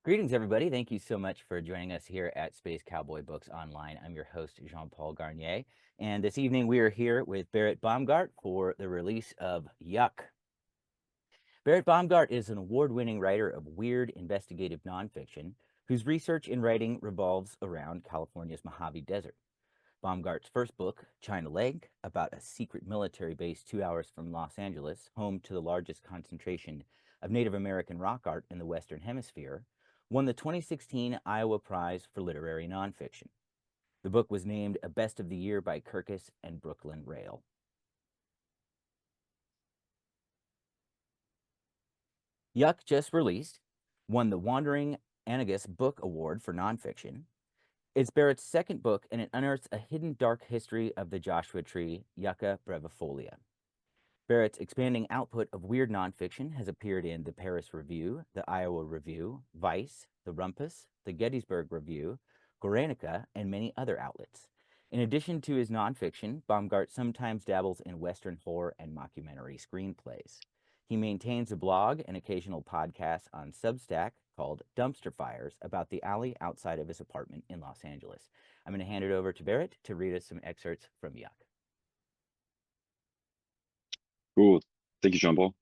Greetings, everybody. Thank you so much for joining us here at Space Cowboy Books Online. I'm your host, Jean-Paul Garnier, and this evening we are here with Barret Baumgart for the release of Yuck. Barret Baumgart is an award-winning writer of weird investigative nonfiction whose research and writing revolves around California's Mojave Desert. Baumgart's first book, China Lake, about a secret military base 2 hours from Los Angeles, home to the largest concentration of Native American rock art in the Western Hemisphere, won the 2016 Iowa Prize for Literary Nonfiction. The book was named a Best of the Year by Kirkus and Brooklyn Rail. Yuck, just released, won the Wandering Anagus Book Award for Nonfiction. It's Barrett's second book, and it unearths a hidden dark history of the Joshua tree, Yucca brevifolia. Barrett's expanding output of weird nonfiction has appeared in the Paris Review, the Iowa Review, Vice, the Rumpus, the Gettysburg Review, Guernica, and many other outlets. In addition to his nonfiction, Baumgart sometimes dabbles in Western horror and mockumentary screenplays. He maintains a blog and occasional podcast on Substack called Dumpster Fires about the alley outside of his apartment in Los Angeles. I'm going to hand it over to Barret to read us some excerpts from Yuck. Cool. Thank you, Jean-Paul.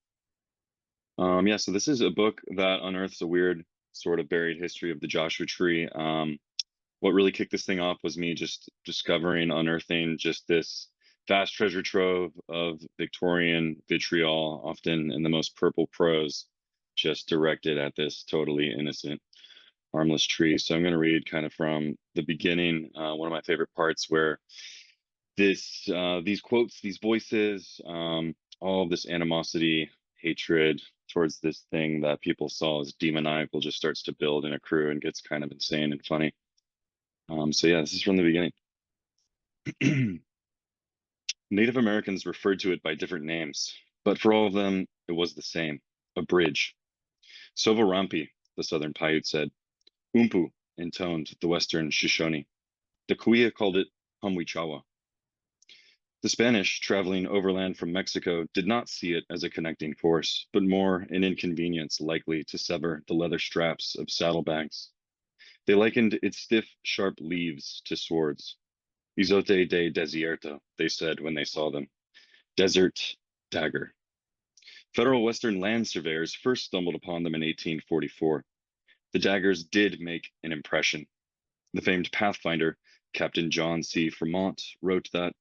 Yeah, so this is a book that unearths a weird sort of buried history of the Joshua tree. What really kicked this thing off was me just discovering, unearthing just this vast treasure trove of Victorian vitriol, often in the most purple prose, just directed at this totally innocent, harmless tree. So I'm going to read kind of from the beginning, one of my favorite parts where these quotes, these voices, all of this animosity, hatred towards this thing that people saw as demoniacal just starts to build and accrue and gets kind of insane and funny. So yeah, this is from the beginning. Native Americans referred to it by different names, but for all of them, it was the same, a bridge. Sovarampi, the southern Paiute said. Umpu, intoned the western Shoshone. The Kuya called it Hamwichawa. The Spanish, traveling overland from Mexico, did not see it as a connecting force, but more an inconvenience likely to sever the leather straps of saddlebags. They likened its stiff, sharp leaves to swords. Izote de desierto, they said when they saw them. Desert dagger. Federal Western land surveyors first stumbled upon them in 1844. The daggers did make an impression. The famed pathfinder, Captain John C. Fremont, wrote that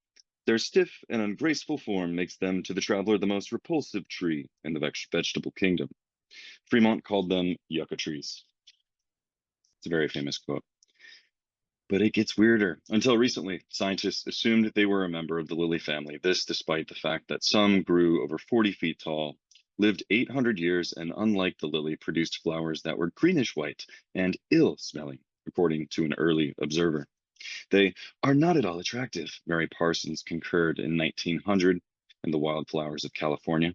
their stiff and ungraceful form makes them to the traveler the most repulsive tree in the vegetable kingdom. Fremont called them yucca trees. It's a very famous quote. But it gets weirder. Until recently, scientists assumed they were a member of the lily family, this despite the fact that some grew over 40 feet tall, lived 800 years, and unlike the lily, produced flowers that were greenish white and ill-smelling, according to an early observer. They are not at all attractive, Mary Parsons concurred in 1900 in The Wildflowers of California.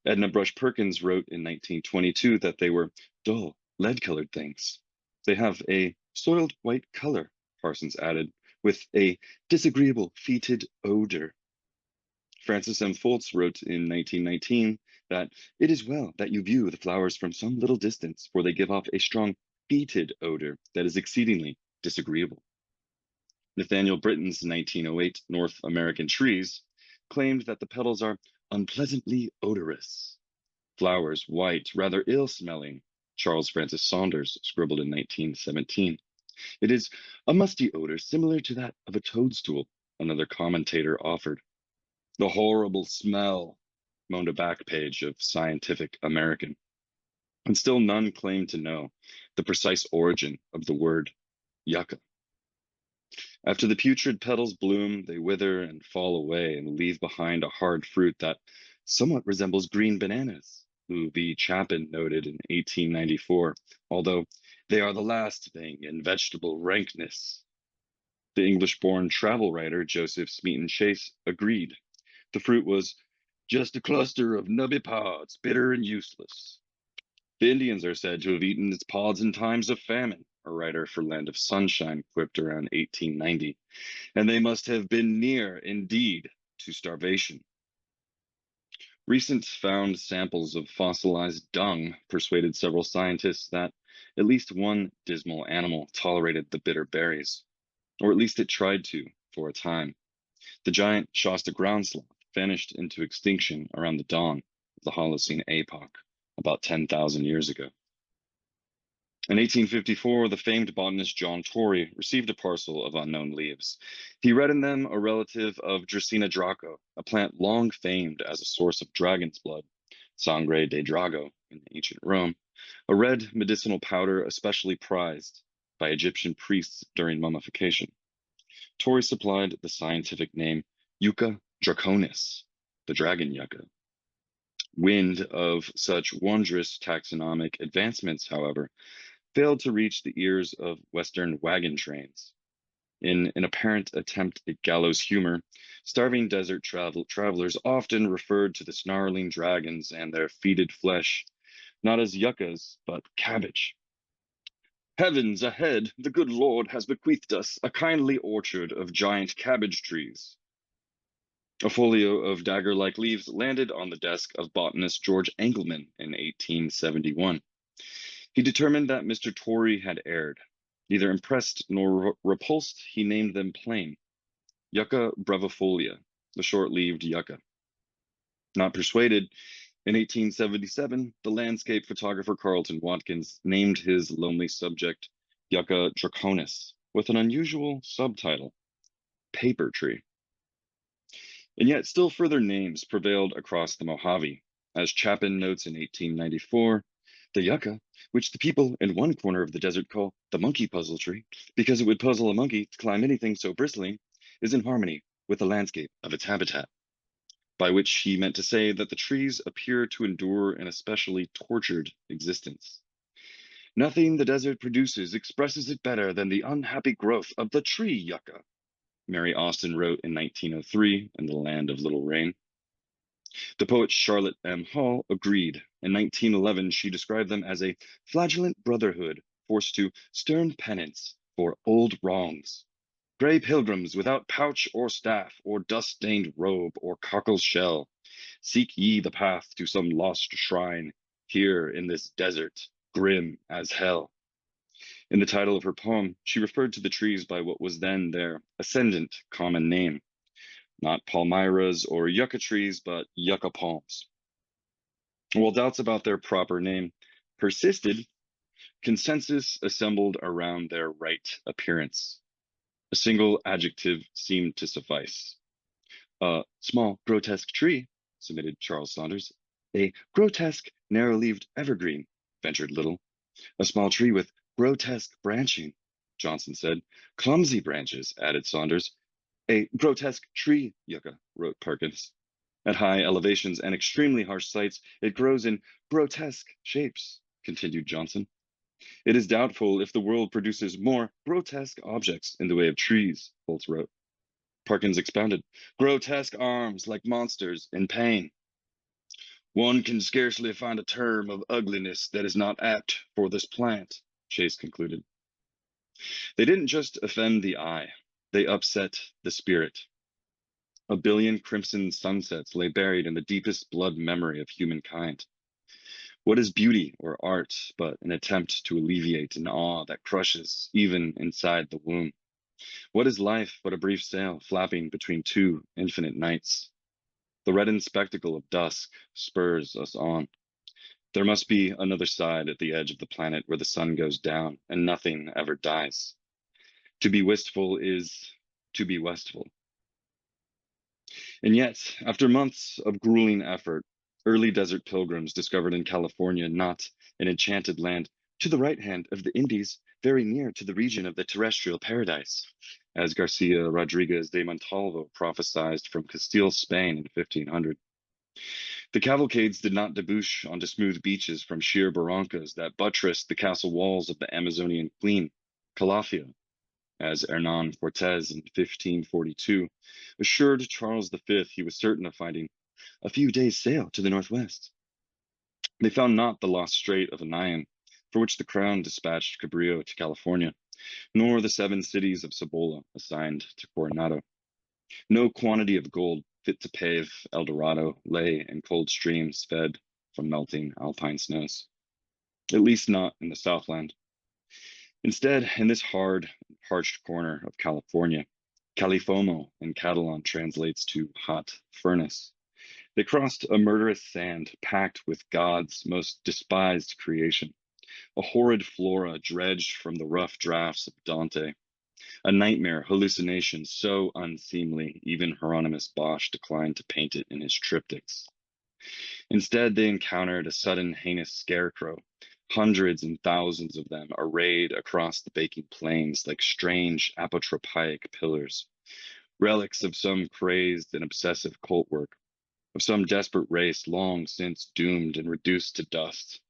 Edna Brush Perkins wrote in 1922 that they were dull, lead-colored things. They have a soiled white color, Parsons added, with a disagreeable fetid odor. Francis M. Foltz wrote in 1919 that it is well that you view the flowers from some little distance, for they give off a strong fetid odor that is exceedingly disagreeable. Nathaniel Britton's 1908 North American Trees claimed that the petals are unpleasantly odorous. Flowers white, rather ill-smelling, Charles Francis Saunders scribbled in 1917. It is a musty odor similar to that of a toadstool, another commentator offered. The horrible smell, moaned a back page of Scientific American. And still none claim to know the precise origin of the word yucca. After the putrid petals bloom, they wither and fall away and leave behind a hard fruit that somewhat resembles green bananas, Lou B. Chapin noted in 1894, although they are the last thing in vegetable rankness. The English-born travel writer Joseph Smeaton Chase agreed. The fruit was just a cluster of nubby pods, bitter and useless. The Indians are said to have eaten its pods in times of famine, a writer for Land of Sunshine quipped around 1890, and they must have been near, indeed, to starvation. Recent found samples of fossilized dung persuaded several scientists that at least one dismal animal tolerated the bitter berries, or at least it tried to for a time. The giant Shasta ground sloth vanished into extinction around the dawn of the Holocene epoch, about 10,000 years ago. In 1854, the famed botanist John Torrey received a parcel of unknown leaves. He read in them a relative of Dracaena draco, a plant long famed as a source of dragon's blood, sangre de drago in ancient Rome, a red medicinal powder especially prized by Egyptian priests during mummification. Torrey supplied the scientific name Yucca draconis, the dragon yucca. Wind of such wondrous taxonomic advancements, however, failed to reach the ears of Western wagon trains. In an apparent attempt at gallows humor, starving desert travelers often referred to the snarling dragons and their fetid flesh not as yuccas, but cabbage. Heavens ahead, the good Lord has bequeathed us a kindly orchard of giant cabbage trees. A folio of dagger-like leaves landed on the desk of botanist George Engelmann in 1871. He determined that Mr. Torrey had erred. Neither impressed nor repulsed, he named them plain Yucca brevifolia, the short-leaved yucca. Not persuaded, in 1877, the landscape photographer Carleton Watkins named his lonely subject Yucca draconis, with an unusual subtitle, Paper Tree. And yet still further names prevailed across the Mojave. As Chapin notes in 1894, the yucca, which the people in one corner of the desert call the monkey puzzle tree, because it would puzzle a monkey to climb anything so bristling, is in harmony with the landscape of its habitat. By which he meant to say that the trees appear to endure an especially tortured existence. Nothing the desert produces expresses it better than the unhappy growth of the tree yucca, Mary Austin wrote in 1903 in The Land of Little Rain. The poet Charlotte M. Hall agreed. In 1911, she described them as a flagellant brotherhood forced to stern penance for old wrongs. Gray pilgrims without pouch or staff, or dust-stained robe, or cockle shell, seek ye the path to some lost shrine, here in this desert, grim as hell. In the title of her poem, she referred to the trees by what was then their ascendant common name, not palmyras or yucca trees, but yucca palms. While doubts about their proper name persisted, consensus assembled around their right appearance. A single adjective seemed to suffice. A small, grotesque tree, submitted Charles Saunders. A grotesque, narrow-leaved evergreen, ventured Little. A small tree with grotesque branching, Johnson said. Clumsy branches, added Saunders. A grotesque tree yucca, wrote Perkins. At high elevations and extremely harsh sites, it grows in grotesque shapes, continued Johnson. It is doubtful if the world produces more grotesque objects in the way of trees, Holtz wrote. Parkins expounded, grotesque arms like monsters in pain. One can scarcely find a term of ugliness that is not apt for this plant, Chase concluded. They didn't just offend the eye, they upset the spirit. A billion crimson sunsets lay buried in the deepest blood memory of humankind. What is beauty or art but an attempt to alleviate an awe that crushes even inside the womb? What is life but a brief sail flapping between two infinite nights? The reddened spectacle of dusk spurs us on. There must be another side at the edge of the planet where the sun goes down and nothing ever dies. To be wistful is to be westful. And yet, after months of grueling effort, early desert pilgrims discovered in California not an enchanted land to the right hand of the Indies, very near to the region of the terrestrial paradise, as Garcia Rodriguez de Montalvo prophesied from Castile, Spain in 1500. The cavalcades did not debouch onto smooth beaches from sheer barrancas that buttressed the castle walls of the Amazonian queen, Calafia, as Hernan Cortes in 1542 assured Charles V he was certain of finding a few days' sail to the northwest. They found not the lost Strait of Anian, for which the crown dispatched Cabrillo to California, nor the 7 cities of Cibola assigned to Coronado. No quantity of gold fit to pave El Dorado lay in cold streams fed from melting alpine snows, at least not in the Southland. Instead, in this hard, parched corner of California, Califomo in Catalan translates to hot furnace. They crossed a murderous sand packed with God's most despised creation, a horrid flora dredged from the rough drafts of Dante, a nightmare hallucination so unseemly even Hieronymus Bosch declined to paint it in his triptychs. Instead, they encountered a sudden heinous scarecrow, hundreds and thousands of them arrayed across the baking plains like strange apotropaic pillars, relics of some crazed and obsessive cult work, of some desperate race long since doomed and reduced to dust.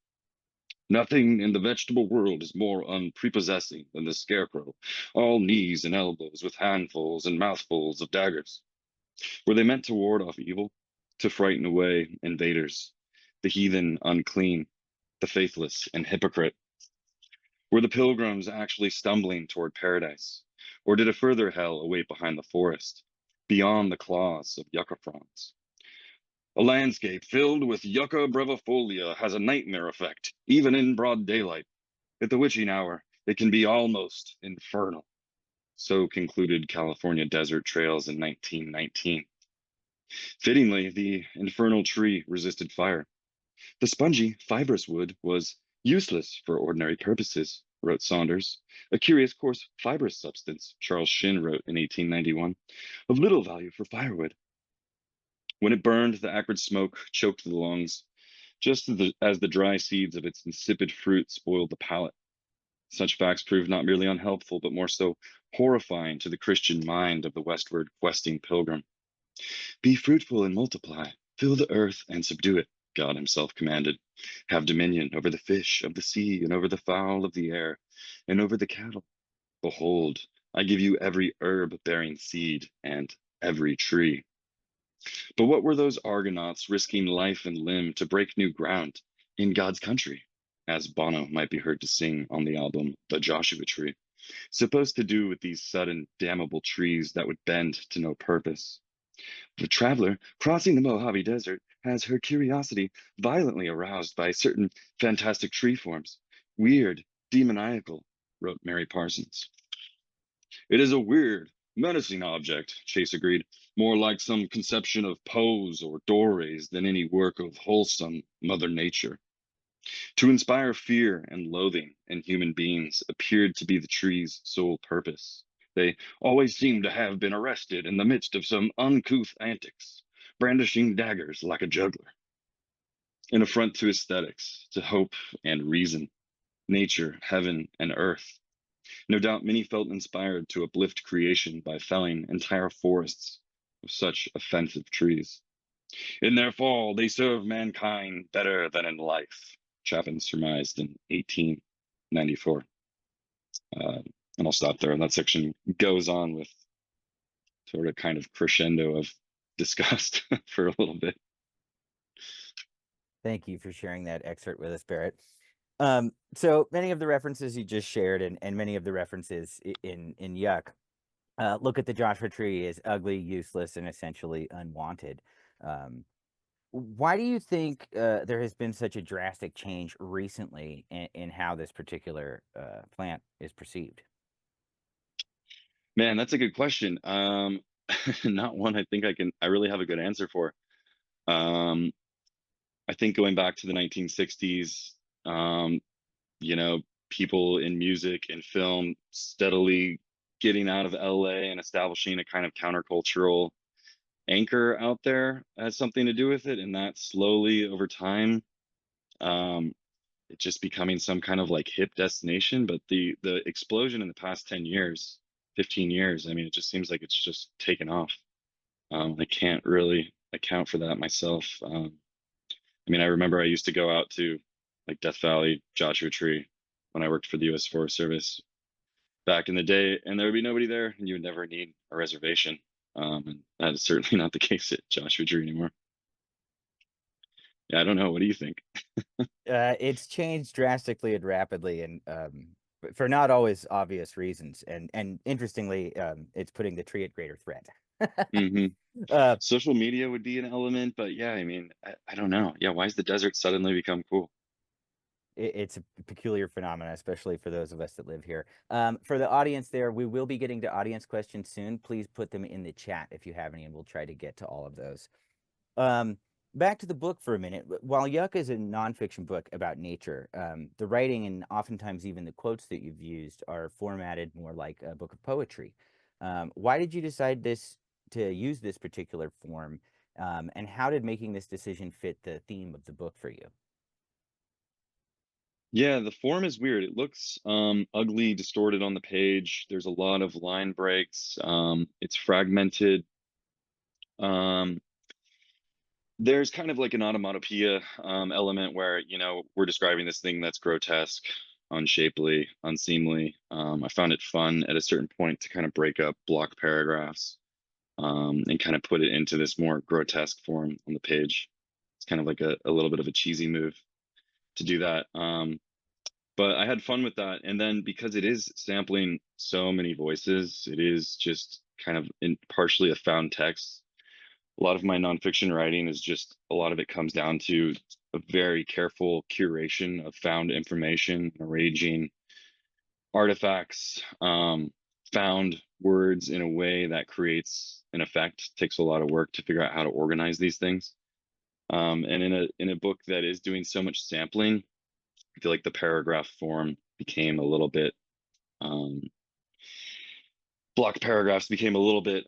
Nothing in the vegetable world is more unprepossessing than the scarecrow, all knees and elbows with handfuls and mouthfuls of daggers. Were they meant to ward off evil, to frighten away invaders, the heathen unclean, the faithless and hypocrite? Were the pilgrims actually stumbling toward paradise? Or did a further hell await behind the forest, beyond the claws of yucca fronds? A landscape filled with yucca brevifolia has a nightmare effect, even in broad daylight. At the witching hour, it can be almost infernal. So concluded California Desert Trails in 1919. Fittingly, the infernal tree resisted fire. The spongy, fibrous wood was useless for ordinary purposes, wrote Saunders. A curious, coarse, fibrous substance, Charles Shin wrote in 1891, of little value for firewood. When it burned, the acrid smoke choked the lungs, just as the dry seeds of its insipid fruit spoiled the palate. Such facts proved not merely unhelpful, but more so horrifying to the Christian mind of the westward questing pilgrim. Be fruitful and multiply, fill the earth and subdue it, God himself commanded. Have dominion over the fish of the sea and over the fowl of the air and over the cattle. Behold, I give you every herb bearing seed and every tree. But what were those Argonauts risking life and limb to break new ground in God's country, as Bono might be heard to sing on the album The Joshua Tree, supposed to do with these sudden, damnable trees that would bend to no purpose? The traveler crossing the Mojave Desert has her curiosity violently aroused by certain fantastic tree forms. Weird, demoniacal, wrote Mary Parsons. It is a weird, menacing object, Chase agreed, more like some conception of Poe's or Dore's than any work of wholesome Mother Nature. To inspire fear and loathing in human beings appeared to be the tree's sole purpose. They always seemed to have been arrested in the midst of some uncouth antics, brandishing daggers like a juggler. An affront to aesthetics, to hope and reason, nature, heaven, and earth. No doubt many felt inspired to uplift creation by felling entire forests of such offensive trees. In their fall, they serve mankind better than in life, Chapin surmised in 1894. And I'll stop there. And that section goes on with sort of kind of crescendo of disgust for a little bit. Thank you for sharing that excerpt with us, Barrett. So many of the references you just shared and many of the references in Yuck look at the Joshua Tree as ugly, useless, and essentially unwanted. Um, why do you think there has been such a drastic change recently in how this particular plant is perceived? Man, that's a good question. Not one I think I really have a good answer for. Um, I think going back to the 1960s, um, you know, people in music and film steadily getting out of LA and establishing a kind of countercultural anchor out there has something to do with it. And that slowly over time, um, it just becoming some kind of like hip destination. But the explosion in the past 10 years, 15 years, I mean, it just seems like it's just taken off. I can't really account for that myself. I mean, I remember I used to go out to like Death Valley, Joshua Tree when I worked for the U.S. Forest Service back in the day, and there would be nobody there, and you would never need a reservation. And that is certainly not the case at Joshua Tree anymore. Yeah, I don't know. What do you think? It's changed drastically and rapidly, and but for not always obvious reasons. And interestingly, it's putting the tree at greater threat. Hmm. uh, Social media would be an element, but yeah, I mean, I don't know. Yeah, why has the desert suddenly become cool? it's a peculiar phenomenon, especially for those of us that live here. For the audience there, we will be getting to audience questions soon. Please put them in the chat if you have any, and we'll try to get to all of those. Um, Back to the book for a minute. While Yuck is a nonfiction book about nature, the writing and oftentimes even the quotes that you've used are formatted more like a book of poetry. Why did you decide to use this particular form, and how did making this decision fit the theme of the book for you? Yeah, the form is weird. It looks ugly, distorted on the page. There's a lot of line breaks. It's fragmented. Um, there's kind of like an onomatopoeia element where, we're describing this thing that's grotesque, unshapely, unseemly. I found it fun at a certain point to kind of break up block paragraphs, and kind of put it into this more grotesque form on the page. It's kind of like a little bit of a cheesy move to do that. But I had fun with that. And then because it is sampling so many voices, it is just kind of partially a found text. A lot of my nonfiction writing is just a lot of it comes down to a very careful curation of found information, arranging artifacts, found words in a way that creates an effect. It takes a lot of work to figure out how to organize these things. And in a book that is doing so much sampling, I feel like the paragraph form became a little bit um, block paragraphs became a little bit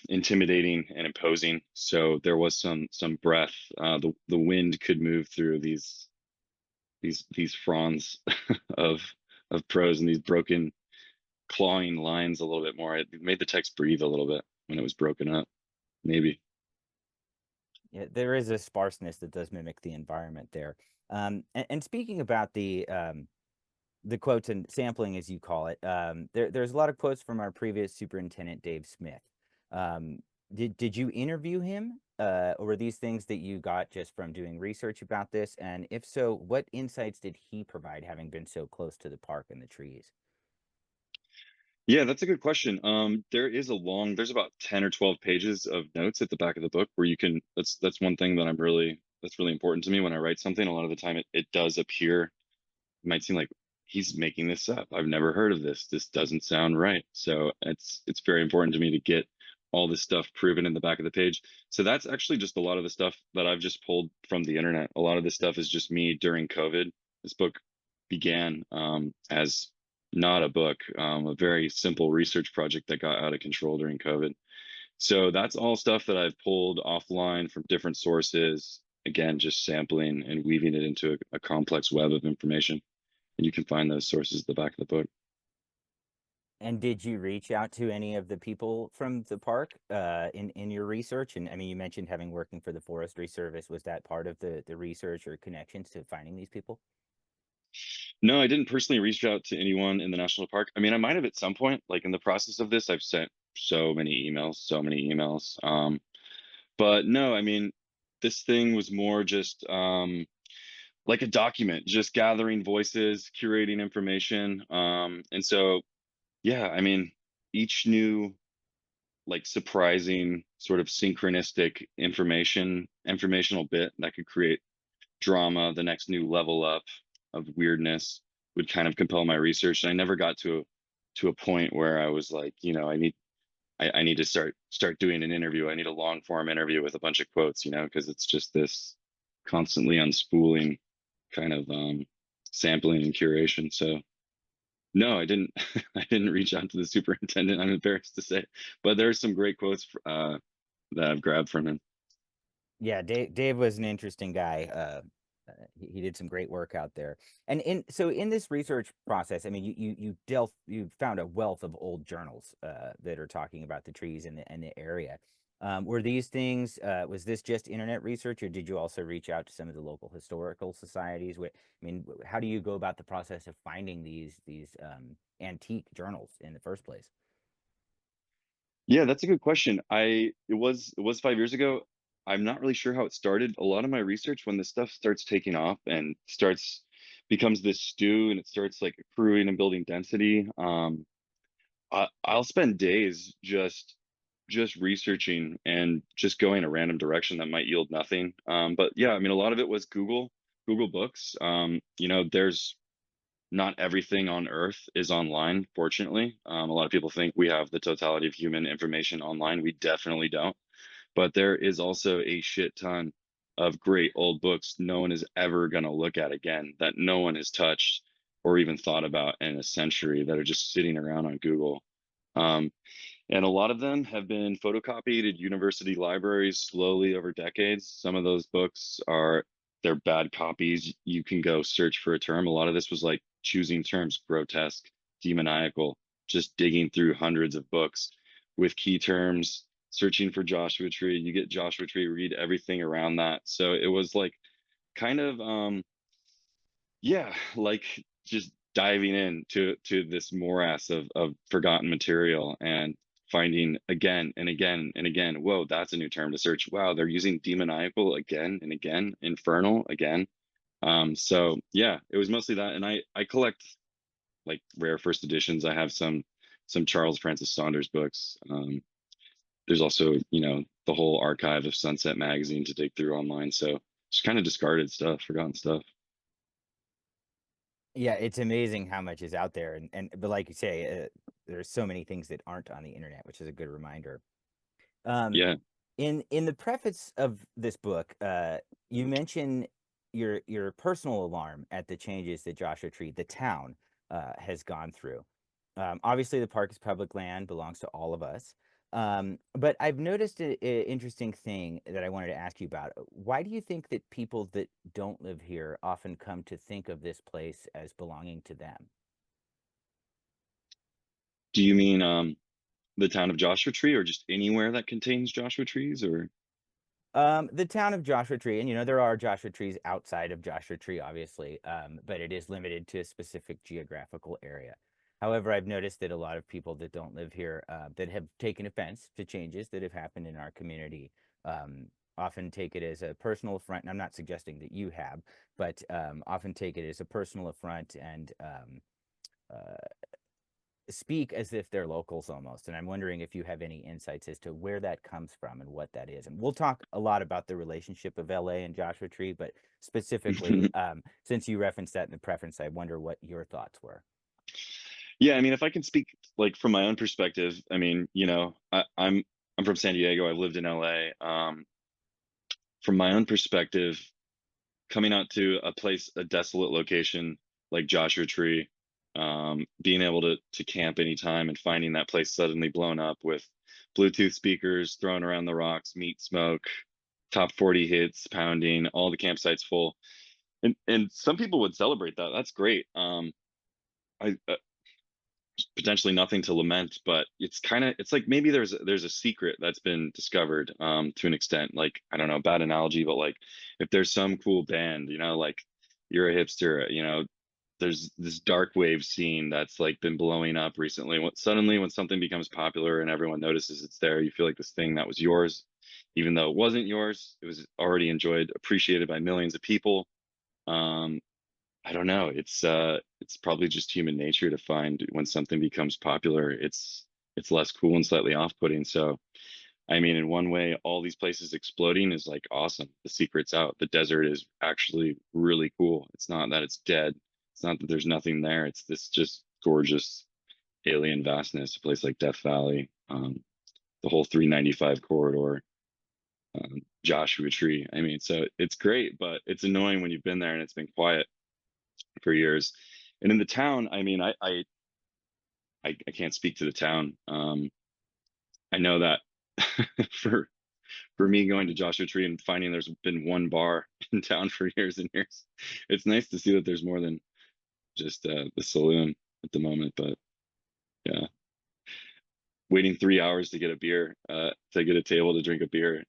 intimidating and imposing. So there was some breath. The wind could move through these fronds of prose and these broken clawing lines a little bit more. It made the text breathe a little bit when it was broken up. Maybe. Yeah, there is a sparseness that does mimic the environment there. And speaking about the quotes and sampling, as you call it, there's a lot of quotes from our previous superintendent, Dave Smith. Um, did you interview him, or were these things that you got just from doing research about this? And if so, what insights did he provide, having been so close to the park and the trees? Yeah, that's a good question. There's about 10 or 12 pages of notes at the back of the book where that's one thing that's really important to me when I write something. A lot of the time it does appear, it might seem like he's making this up. I've never heard of this. This doesn't sound right. So it's very important to me to get all this stuff proven in the back of the page. So that's actually just a lot of the stuff that I've just pulled from the internet. A lot of this stuff is just me during COVID. This book began as not a book, a very simple research project that got out of control during COVID. So that's all stuff that I've pulled offline from different sources. Again, just sampling and weaving it into a complex web of information. And you can find those sources at the back of the book. And did you reach out to any of the people from the park in your research? And I mean, you mentioned having working for the Forestry Service. Was that part of the research or connections to finding these people? No, I didn't personally reach out to anyone in the national park. I mean, I might have at some point, like in the process of this, I've sent so many emails. But no, I mean, this thing was more just like a document, just gathering voices, curating information. And so, yeah, I mean, each new like surprising sort of synchronistic informational bit that could create drama, the next new level up of weirdness would kind of compel my research. And I never got to a point where I was like, I need to start doing an interview. I need a long form interview with a bunch of quotes, because it's just this constantly unspooling kind of sampling and curation. So no, I didn't. I didn't reach out to the superintendent. I'm embarrassed to say, but there's some great quotes that I've grabbed from him. Yeah, Dave was an interesting guy. He did some great work out there. And in this research process, I mean, you found a wealth of old journals that are talking about the trees and the area. Were these things? Was this just internet research, or did you also reach out to some of the local historical societies? I mean, how do you go about the process of finding these antique journals in the first place? Yeah, that's a good question. It was 5 years ago. I'm not really sure how it started. A lot of my research, when this stuff starts taking off and starts becomes this stew and it starts like accruing and building density, I'll spend days just just researching and just going a random direction that might yield nothing. But yeah, I mean, a lot of it was Google Books. There's not everything on Earth is online, fortunately. A lot of people think we have the totality of human information online. We definitely don't. But there is also a shit ton of great old books no one is ever going to look at again, that no one has touched or even thought about in a century, that are just sitting around on Google. Um, and a lot of them have been photocopied at university libraries slowly over decades. Some of those books are they're bad copies. You can go search for a term. A lot of this was like choosing terms, grotesque, demoniacal, just digging through hundreds of books with key terms, searching for Joshua Tree. You get Joshua Tree, read everything around that. So it was like kind of yeah, like just diving into this morass of forgotten material and finding again and again and again, whoa, that's a new term to search. Wow, they're using demoniacal again and again, infernal again. So yeah, it was mostly that. And I collect like rare first editions. I have some Charles Francis Saunders books. There's also, the whole archive of Sunset Magazine to dig through online. So just kind of discarded stuff, forgotten stuff. Yeah, it's amazing how much is out there, and but like you say, there's so many things that aren't on the internet, which is a good reminder. Um, Yeah. in the preface of this book, you mention your personal alarm at the changes that Joshua Tree, the town, has gone through. Obviously, the park is public land, belongs to all of us. But I've noticed an interesting thing that I wanted to ask you about. Why do you think that people that don't live here often come to think of this place as belonging to them? Do you mean the town of Joshua Tree, or just anywhere that contains Joshua trees, or? The town of Joshua Tree, and there are Joshua trees outside of Joshua Tree, obviously, but it is limited to a specific geographical area. However, I've noticed that a lot of people that don't live here, that have taken offense to changes that have happened in our community, often take it as a personal affront. And I'm not suggesting that you have, but often take it as a personal affront and uh, speak as if they're locals almost. And I'm wondering if you have any insights as to where that comes from and what that is. And we'll talk a lot about the relationship of LA and Joshua Tree, but specifically, since you referenced that in the preference, I wonder what your thoughts were. Yeah, I mean, if I can speak like from my own perspective, I mean, I'm from San Diego. I've lived in LA. From my own perspective, coming out to a place, a desolate location like Joshua Tree, being able to camp anytime and finding that place suddenly blown up with Bluetooth speakers thrown around the rocks, meat smoke, top 40 hits pounding, all the campsites full. And some people would celebrate that. That's great. I Potentially nothing to lament, but it's like maybe there's a secret that's been discovered to an extent. Like, I don't know, bad analogy, but like if there's some cool band, like you're a hipster, there's this dark wave scene that's like been blowing up recently. Suddenly when something becomes popular and everyone notices it's there, you feel like this thing that was yours, even though it wasn't yours, it was already enjoyed, appreciated by millions of people. um I don't know. It's probably just human nature to find when something becomes popular, it's less cool and slightly off-putting. So, I mean, in one way, all these places exploding is like awesome. The secret's out. The desert is actually really cool. It's not that it's dead. It's not that there's nothing there. It's this just gorgeous alien vastness. A place like Death Valley, the whole 395 corridor, Joshua Tree. I mean, so it's great, but it's annoying when you've been there and it's been quiet for years. And in the town, I mean, I can't speak to the town. I know that for for me going to Joshua Tree and finding there's been one bar in town for years and years, it's nice to see that there's more than just the saloon at the moment. But yeah, waiting 3 hours to get a beer, to get a table to drink a beer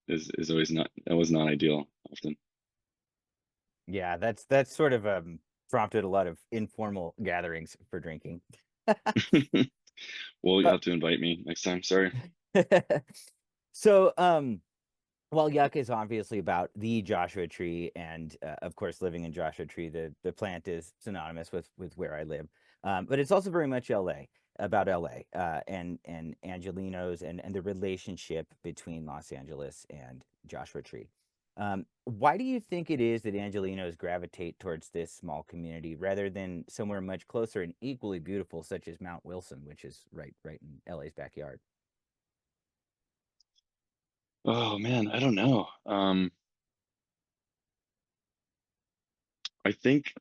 is always not that was not ideal often. Yeah, that's sort of prompted a lot of informal gatherings for drinking. Well, you'll Uh, have to invite me next time. Sorry. so, well, yuck is obviously about the Joshua Tree, and of course, living in Joshua Tree, the plant is synonymous with where I live. But it's also very much LA. about LA, and Angelinos, and the relationship between Los Angeles and Joshua Tree. Why do you think it is that Angelinos gravitate towards this small community rather than somewhere much closer and equally beautiful, such as Mount Wilson, which is right in LA's backyard? Oh man, I don't know. I think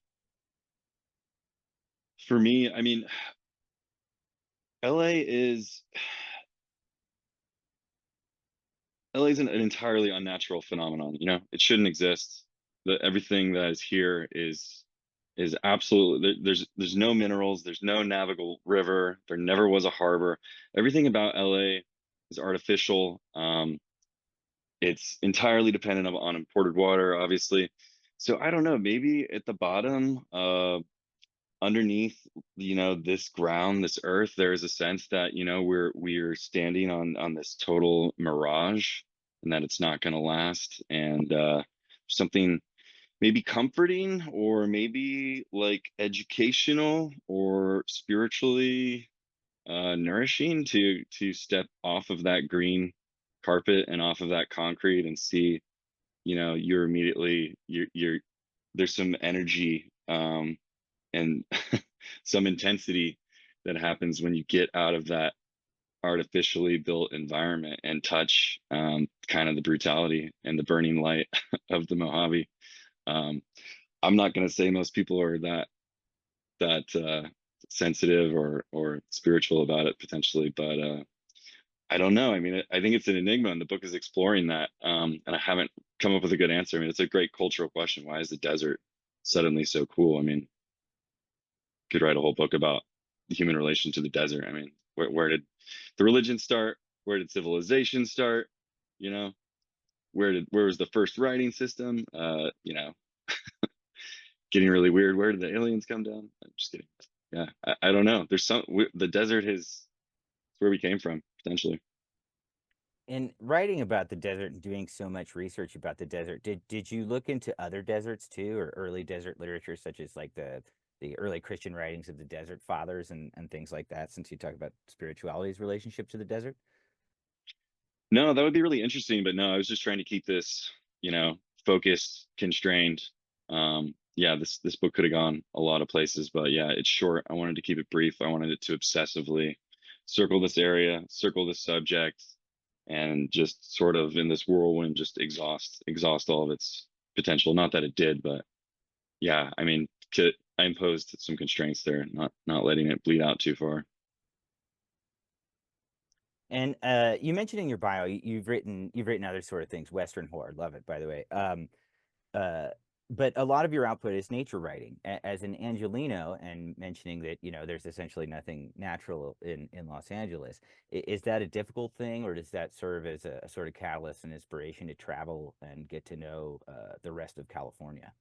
for me, I mean, LA is LA is an entirely unnatural phenomenon. You know, it shouldn't exist. Everything that is here is absolutely there's no minerals, there's no navigable river, there never was a harbor. Everything about LA is artificial. It's entirely dependent on imported water, obviously. So I don't know, maybe at the bottom, underneath, this ground, this earth, there is a sense that, we're standing on this total mirage and that it's not going to last. And something maybe comforting or maybe like educational or spiritually nourishing to step off of that green carpet and off of that concrete and see, you're immediately you're there's some energy, and some intensity that happens when you get out of that artificially built environment and touch, kind of the brutality and the burning light of the Mojave. Um, I'm not going to say most people are that sensitive or spiritual about it potentially, but I don't know. I mean, I think it's an enigma, and the book is exploring that. And I haven't come up with a good answer. I mean, it's a great cultural question. Why is the desert suddenly so cool? I mean, could write a whole book about the human relation to the desert. I mean, where did the religion start? Where did civilization start? You know, where was the first writing system? Getting really weird. Where did the aliens come down? I'm just kidding. Yeah, I don't know. The desert is where we came from potentially. In writing about the desert and doing so much research about the desert, did you look into other deserts too, or early desert literature, such as like the early Christian writings of the desert fathers and things like that? Since you talk about spirituality's relationship to the desert. No, that would be really interesting, but no, I was just trying to keep this, focused, constrained. Yeah, this book could have gone a lot of places, but yeah, it's short. I wanted to keep it brief. I wanted it to obsessively circle this area, circle this subject, and just sort of in this whirlwind, just exhaust all of its potential. Not that it did, but yeah, I mean, I imposed some constraints there, not letting it bleed out too far. And you mentioned in your bio you've written other sort of things. Western horror, love it, by the way. Uh, but a lot of your output is nature writing, as an Angelino, and mentioning that there's essentially nothing natural in Los Angeles. Is that a difficult thing, or does that serve as a sort of catalyst and inspiration to travel and get to know the rest of California?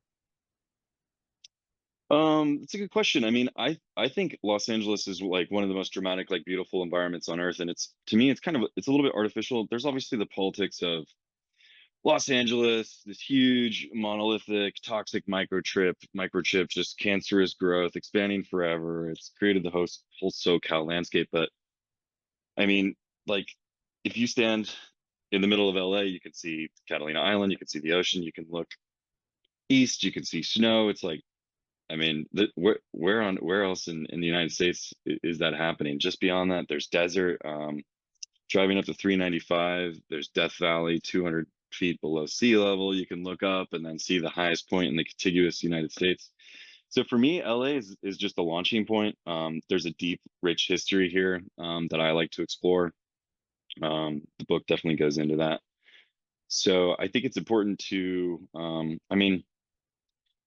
It's a good question. I mean, I think Los Angeles is like one of the most dramatic, like beautiful environments on earth, and it's to me, it's a little bit artificial. There's obviously the politics of Los Angeles, this huge, monolithic, toxic microchip, just cancerous growth, expanding forever. It's created the whole SoCal landscape. But I mean, like, if you stand in the middle of LA, you can see Catalina Island, you can see the ocean, you can look east, you can see snow. It's like, I mean, where else in the United States is that happening? Just beyond that, there's desert. Driving up to 395, there's Death Valley, 200 feet below sea level. You can look up and then see the highest point in the contiguous United States. So for me, LA is just a launching point. There's a deep, rich history here, that I like to explore. The book definitely goes into that. So I think it's important to, I mean,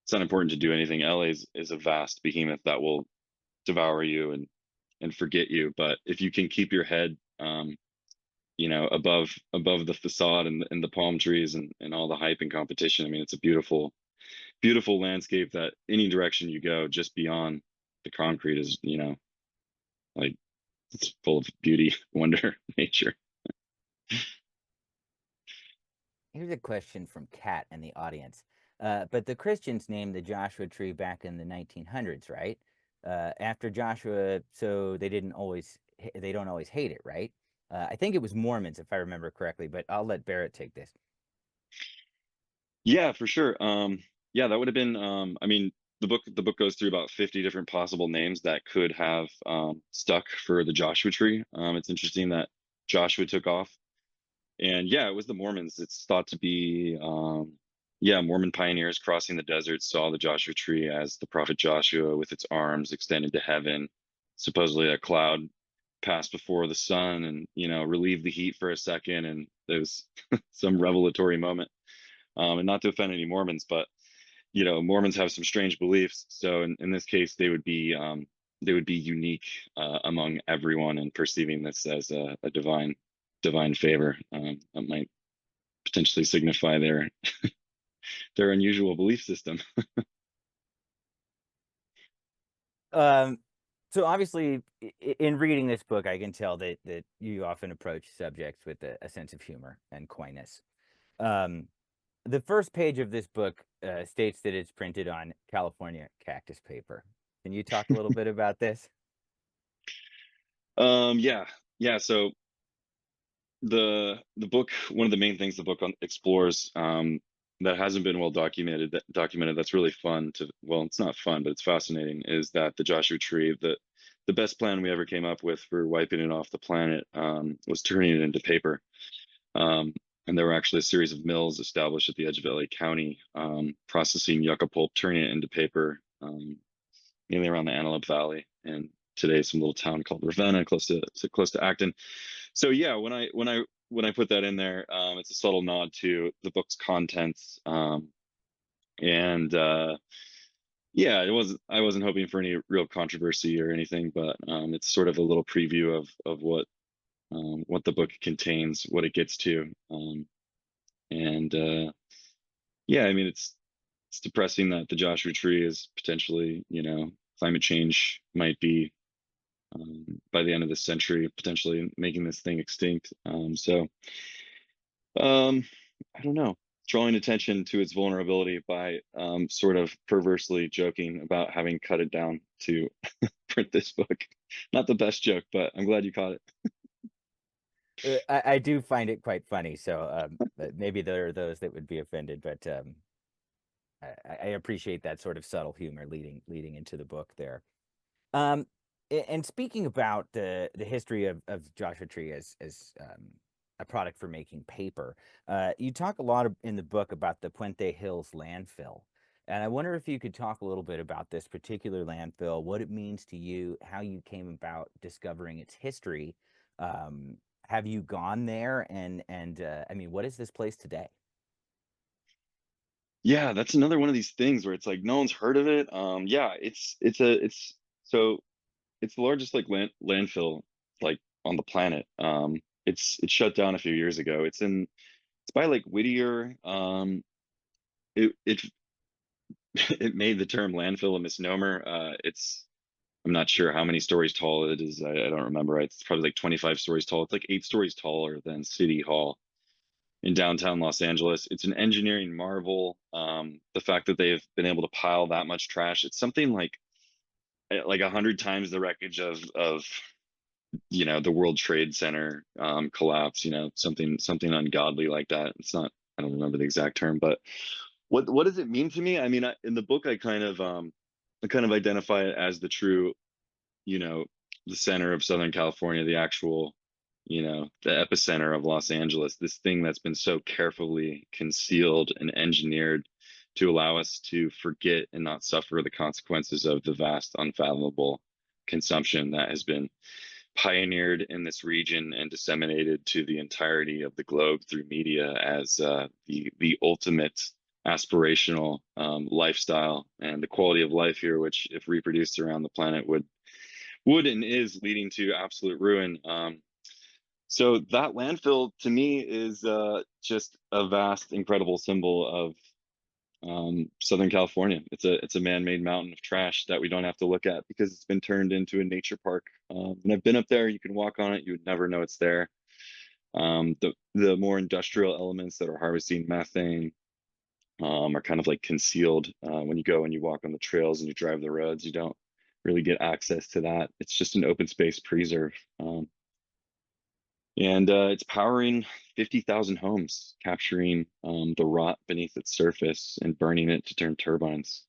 it's not important to do anything. LA is a vast behemoth that will devour you and forget you. But if you can keep your head, above the facade and the palm trees and all the hype and competition, I mean, it's a beautiful landscape that any direction you go, just beyond the concrete is, like, it's full of beauty, wonder, nature. Here's a question from Kat in the audience. But the Christians named the Joshua tree back in the 1900s, right? after Joshua, so they don't always hate it, right? I think it was Mormons, if I remember correctly, but I'll let Barrett take this. Yeah, for sure. Yeah, that would have been. I mean, the book goes through about 50 different possible names that could have stuck for the Joshua tree. It's interesting that Joshua took off, and yeah, it was the Mormons. It's thought to be, yeah, Mormon pioneers crossing the desert saw the Joshua tree as the prophet Joshua with its arms extended to heaven. Supposedly, a cloud passed before the sun and relieved the heat for a second, and there was some revelatory moment. And not to offend any Mormons, but Mormons have some strange beliefs. So in this case, they would be unique among everyone and perceiving this as a divine favor. That might potentially signify their unusual belief system. Um, so obviously, in reading this book, I can tell that you often approach subjects with a sense of humor and coyness. Um, the first page of this book states that it's printed on California cactus paper. Can you talk a little bit about this? Yeah, yeah. So the book, one of the main things the book explores, that hasn't been well documented, that's really fun to, well, it's not fun, but it's fascinating, is that the Joshua tree, the best plan we ever came up with for wiping it off the planet, was turning it into paper. And there were actually a series of mills established at the edge of LA County, processing yucca pulp, turning it into paper, mainly around the Antelope Valley, and today some little town called Ravenna, close to Acton. So yeah, when I put that in there, it's a subtle nod to the book's contents, and yeah, I wasn't hoping for any real controversy or anything, but it's sort of a little preview of what the book contains, what it gets to, and yeah, I mean it's depressing that the Joshua tree is potentially, climate change might be, by the end of this century, potentially making this thing extinct. So um, I don't know, drawing attention to its vulnerability by sort of perversely joking about having cut it down to print this book. Not the best joke, but I'm glad you caught it. I do find it quite funny. So maybe there are those that would be offended, but I appreciate that sort of subtle humor leading into the book there. Um, and speaking about the history of Joshua Tree as a product for making paper, you talk a lot in the book about the Puente Hills landfill. And I wonder if you could talk a little bit about this particular landfill, what it means to you, how you came about discovering its history. Um, have you gone there? And I mean, what is this place today? Yeah, that's another one of these things where it's like no one's heard of it. Yeah, it's so it's the largest like landfill like on the planet. It's shut down a few years ago. It's by like Whittier. It it made the term landfill a misnomer. I'm not sure how many stories tall it is. I don't remember. It's probably like 25 stories tall. It's like 8 stories taller than City Hall in downtown Los Angeles. It's an engineering marvel. The fact that they've been able to pile that much trash, it's something like 100 times the wreckage of the World Trade Center collapse. Something ungodly like that. It's not. I don't remember the exact term, but what does it mean to me? I mean, in the book, I kind of identify it as the true, you know, the center of Southern California, the actual, the epicenter of Los Angeles, this thing that's been so carefully concealed and engineered to allow us to forget and not suffer the consequences of the vast, unfathomable consumption that has been pioneered in this region and disseminated to the entirety of the globe through media as the ultimate aspirational lifestyle and the quality of life here, which, if reproduced around the planet, would and is leading to absolute ruin. So that landfill to me is just a vast, incredible symbol of Southern California. It's a man-made mountain of trash that we don't have to look at because it's been turned into a nature park. And I've been up there. You can walk on it. You would never know it's there. The more industrial elements that are harvesting methane are kind of like concealed. When you go and you walk on the trails and you drive the roads, you don't really get access to that. It's just an open space preserve. And it's powering 50,000 homes, capturing the rot beneath its surface and burning it to turn turbines,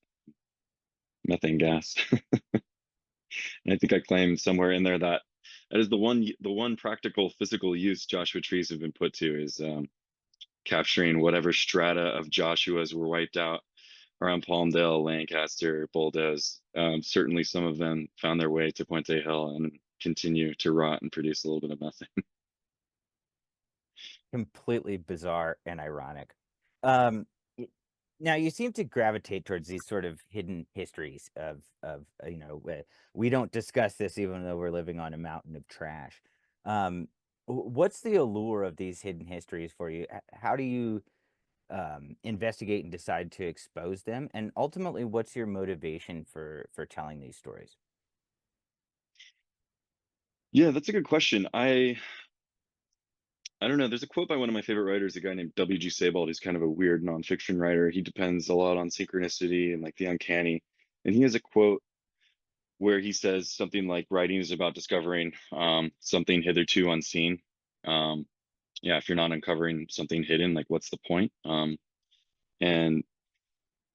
methane gas. And I think I claimed somewhere in there that that is the one practical physical use Joshua trees have been put to is capturing whatever strata of Joshuas were wiped out around Palmdale, Lancaster, Bulldoze. Certainly, some of them found their way to Puente Hill and continue to rot and produce a little bit of methane. Completely bizarre and ironic. Um, y- Now you seem to gravitate towards these sort of hidden histories we don't discuss this even though we're living on a mountain of trash. What's the allure of these hidden histories for you? How do you investigate and decide to expose them? And ultimately, what's your motivation for telling these stories? Yeah, that's a good question. I don't know. There's a quote by one of my favorite writers, a guy named W.G. Sebald. He's kind of a weird nonfiction writer. He depends a lot on synchronicity and like the uncanny. And he has a quote where he says something like writing is about discovering something hitherto unseen. Um, yeah, if you're not uncovering something hidden, like what's the point? And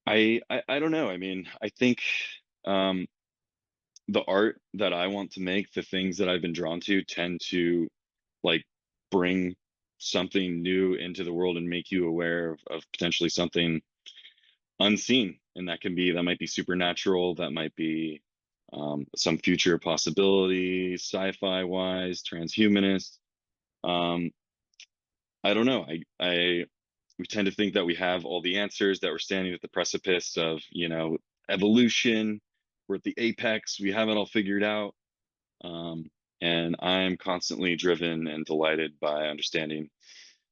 I don't know. I mean, I think um, the art that I want to make, the things that I've been drawn to, tend to like bring something new into the world and make you aware of potentially something unseen. And that might be supernatural, that might be some future possibility, sci-fi wise, transhumanist. Um, I don't know. We tend to think that we have all the answers, that we're standing at the precipice of, evolution. We're at the apex. We have it all figured out. Um, and I'm constantly driven and delighted by understanding,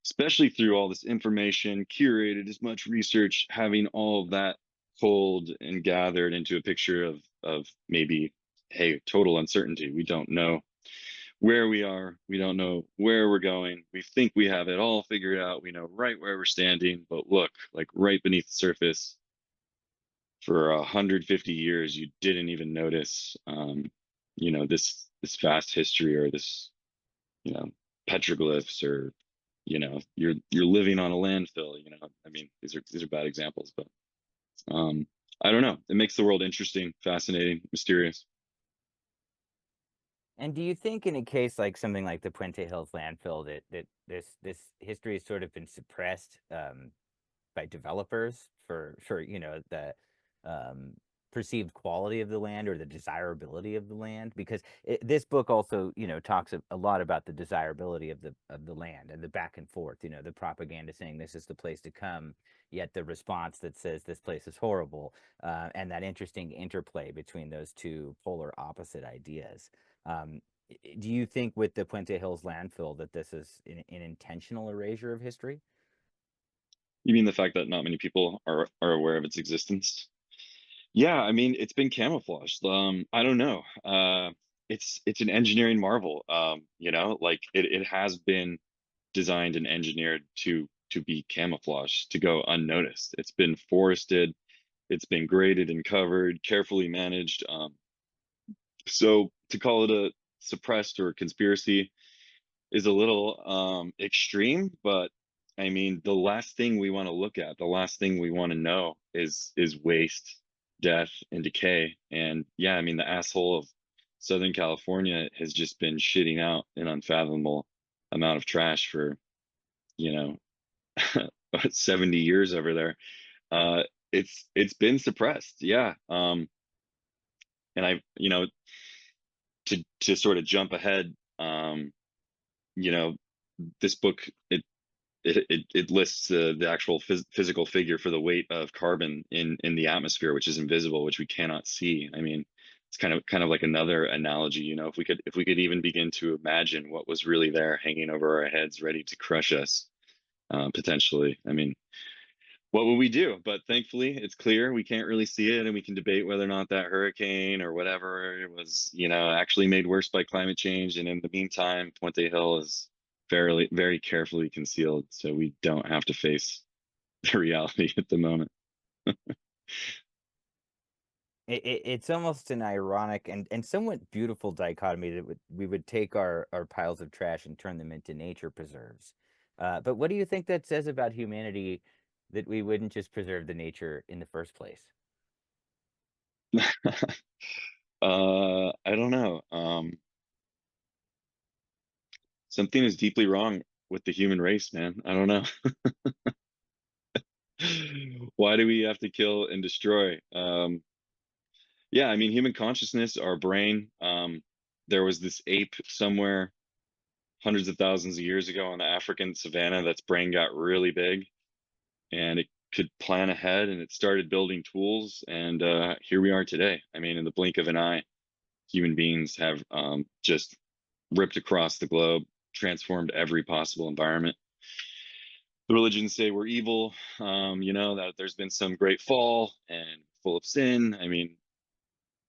especially through all this information, curated as much research, having all of that pulled and gathered into a picture of maybe, hey, total uncertainty. We don't know where we are. We don't know where we're going. We think we have it all figured out. We know right where we're standing, but look, like right beneath the surface, for 150 years, you didn't even notice, this vast history or this, you know, petroglyphs or, you're living on a landfill. I mean, these are bad examples, but I don't know. It makes the world interesting, fascinating, mysterious. And do you think in a case like something like the Puente Hills landfill that this history has sort of been suppressed by developers for the um, perceived quality of the land or the desirability of the land? Because this book also talks a lot about the desirability of the land and the back and forth. The propaganda saying this is the place to come, yet the response that says this place is horrible, and that interesting interplay between those two polar opposite ideas. Um, do you think with the Puente Hills landfill that this is an intentional erasure of history? You mean the fact that not many people are aware of its existence? Yeah, I mean, it's been camouflaged. I don't know. It's an engineering marvel. Like it has been designed and engineered to be camouflaged, to go unnoticed. It's been forested, it's been graded and covered, carefully managed. So to call it a suppressed or conspiracy is a little extreme, but I mean, the last thing we want to look at, the last thing we want to know is waste, death, and decay. And yeah, I mean, the asshole of Southern California has just been shitting out an unfathomable amount of trash for, you know, 70 years over there. Uh, it's been suppressed, yeah. And to sort of jump ahead, you know, this book it lists the actual physical figure for the weight of carbon in the atmosphere, which is invisible, which we cannot see. I mean, it's kind of like another analogy. If we could even begin to imagine what was really there, hanging over our heads, ready to crush us, potentially. I mean, what would we do? But thankfully, it's clear we can't really see it, and we can debate whether or not that hurricane or whatever was, actually made worse by climate change. And in the meantime, Puente Hill is fairly, very carefully concealed, so we don't have to face the reality at the moment. It's almost an ironic and somewhat beautiful dichotomy that we would take our piles of trash and turn them into nature preserves. But what do you think that says about humanity that we wouldn't just preserve the nature in the first place? I don't know. Something is deeply wrong with the human race, man. I don't know. Why do we have to kill and destroy? Yeah, I mean, human consciousness, our brain. There was this ape somewhere hundreds of thousands of years ago on the African savannah that's brain got really big and it could plan ahead and it started building tools. And here we are today. I mean, in the blink of an eye, human beings have just ripped across the globe, transformed every possible environment. The religions say we're evil, that there's been some great fall and full of sin. I mean,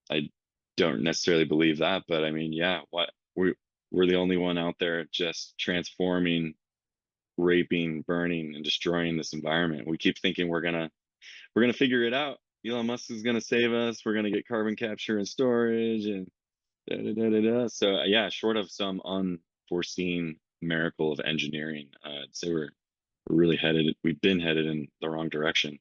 I don't necessarily believe that, but I mean, yeah, what we're the only one out there just transforming, raping, burning, and destroying this environment. We keep thinking we're gonna figure it out. Elon Musk is gonna save us. We're gonna get carbon capture and storage and da, da, da, da, da. So yeah, short of some unforeseen miracle of engineering, I'd say we're really headed. We've been headed in the wrong direction.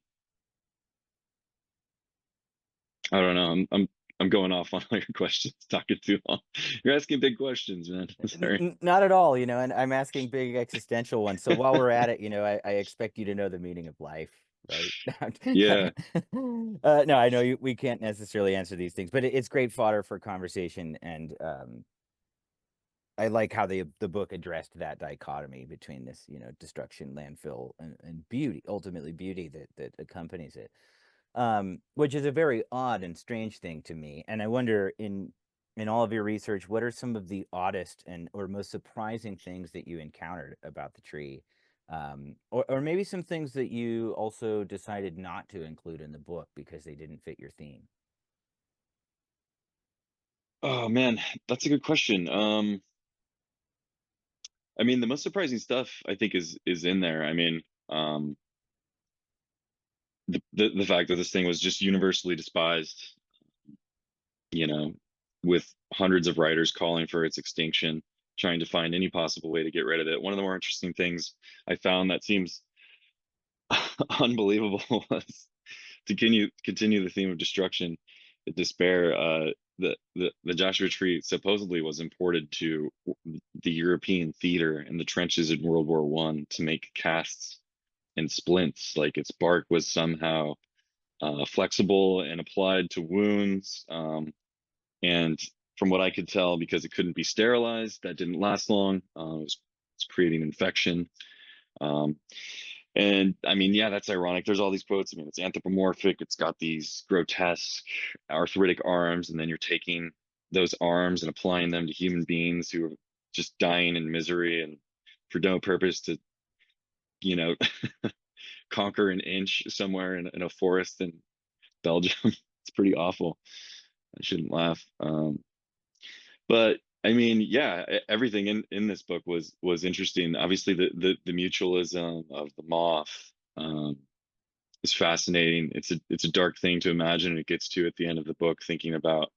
I don't know. I'm going off on all your questions, talking too long. You're asking big questions, man. Sorry. Not at all, and I'm asking big existential ones. So while we're at it, I expect you to know the meaning of life, right? Yeah. No, I know we can't necessarily answer these things, but it's great fodder for conversation, and I like how the book addressed that dichotomy between this, destruction, landfill, and beauty, ultimately beauty that accompanies it. Which is a very odd and strange thing to me. And I wonder, in all of your research, what are some of the oddest and or most surprising things that you encountered about the tree? Or maybe some things that you also decided not to include in the book because they didn't fit your theme. Oh man, that's a good question. I mean, the most surprising stuff I think is in there. I mean, um, the fact that this thing was just universally despised, you know, with hundreds of writers calling for its extinction, trying to find any possible way to get rid of it. One of the more interesting things I found that seems unbelievable was to continue the theme of destruction, the despair. The Joshua Tree supposedly was imported to the European theater in the trenches in World War I to make casts and splints. Like its bark was somehow flexible and applied to wounds. And from what I could tell, because it couldn't be sterilized, that didn't last long. It's creating infection. Um, and I mean, yeah, that's ironic. There's all these quotes. I mean, it's anthropomorphic. It's got these grotesque arthritic arms, and then you're taking those arms and applying them to human beings who are just dying in misery and for no purpose to, you know, conquer an inch somewhere in a forest in Belgium. It's pretty awful. I shouldn't laugh. But I mean, yeah, everything in this book was interesting. Obviously, the mutualism of the moth is fascinating. It's a dark thing to imagine. It gets to at the end of the book, thinking about